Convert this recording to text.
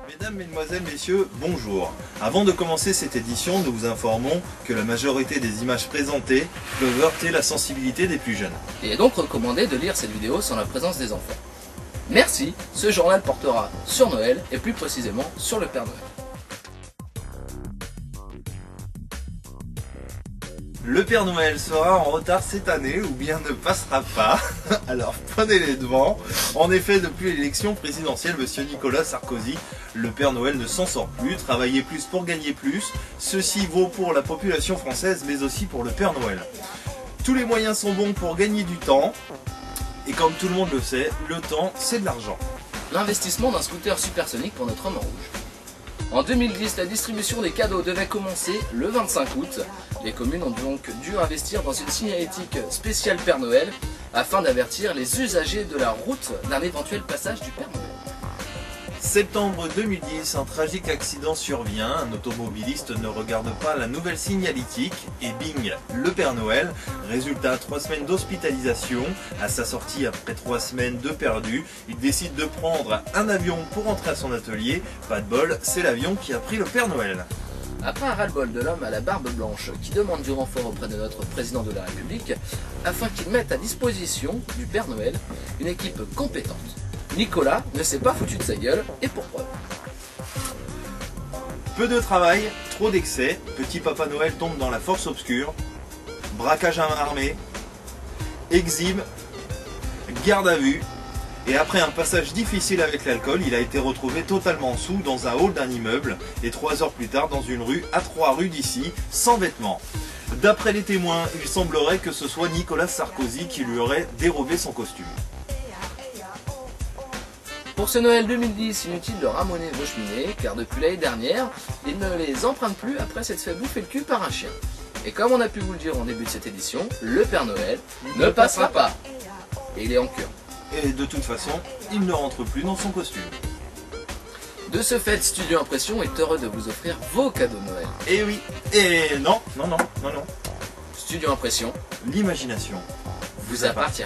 Mesdames, Mesdemoiselles, Messieurs, bonjour. Avant de commencer cette édition, nous vous informons que la majorité des images présentées peuvent heurter la sensibilité des plus jeunes. Il est donc recommandé de lire cette vidéo sans la présence des enfants. Merci, ce journal portera sur Noël et plus précisément sur le Père Noël. Le Père Noël sera en retard cette année ou bien ne passera pas, alors prenez les devants. En effet, depuis l'élection présidentielle, monsieur Nicolas Sarkozy, le Père Noël ne s'en sort plus, travailler plus pour gagner plus. Ceci vaut pour la population française mais aussi pour le Père Noël. Tous les moyens sont bons pour gagner du temps, et comme tout le monde le sait, le temps c'est de l'argent. L'investissement d'un scooter supersonique pour notre homme en rouge. En 2010, la distribution des cadeaux devait commencer le 25 août. Les communes ont donc dû investir dans une signalétique spéciale Père Noël afin d'avertir les usagers de la route d'un éventuel passage du Père Noël. Septembre 2010, un tragique accident survient, un automobiliste ne regarde pas la nouvelle signalétique et bing, le Père Noël. Résultat, 3 semaines d'hospitalisation. À sa sortie, après 3 semaines de perdu, il décide de prendre un avion pour rentrer à son atelier. Pas de bol, c'est l'avion qui a pris le Père Noël. Après un ras-le-bol de l'homme à la barbe blanche qui demande du renfort auprès de notre président de la République afin qu'il mette à disposition du Père Noël une équipe compétente, Nicolas ne s'est pas foutu de sa gueule, et pour preuve. Peu de travail, trop d'excès, petit Papa Noël tombe dans la force obscure, braquage à main armée, exhibe, garde à vue, et après un passage difficile avec l'alcool, il a été retrouvé totalement sous dans un hall d'un immeuble, et 3 heures plus tard dans une rue à 3 rues d'ici, sans vêtements. D'après les témoins, il semblerait que ce soit Nicolas Sarkozy qui lui aurait dérobé son costume. Pour ce Noël 2010, inutile de ramoner vos cheminées, car depuis l'année dernière, il ne les emprunte plus après s'être fait bouffer le cul par un chien. Et comme on a pu vous le dire en début de cette édition, le Père Noël ne passera pas. Et il est en cure. Et de toute façon, il ne rentre plus dans son costume. De ce fait, Studio Impression est heureux de vous offrir vos cadeaux de Noël. Et oui, et non. Studio Impression L'imagination vous appartient.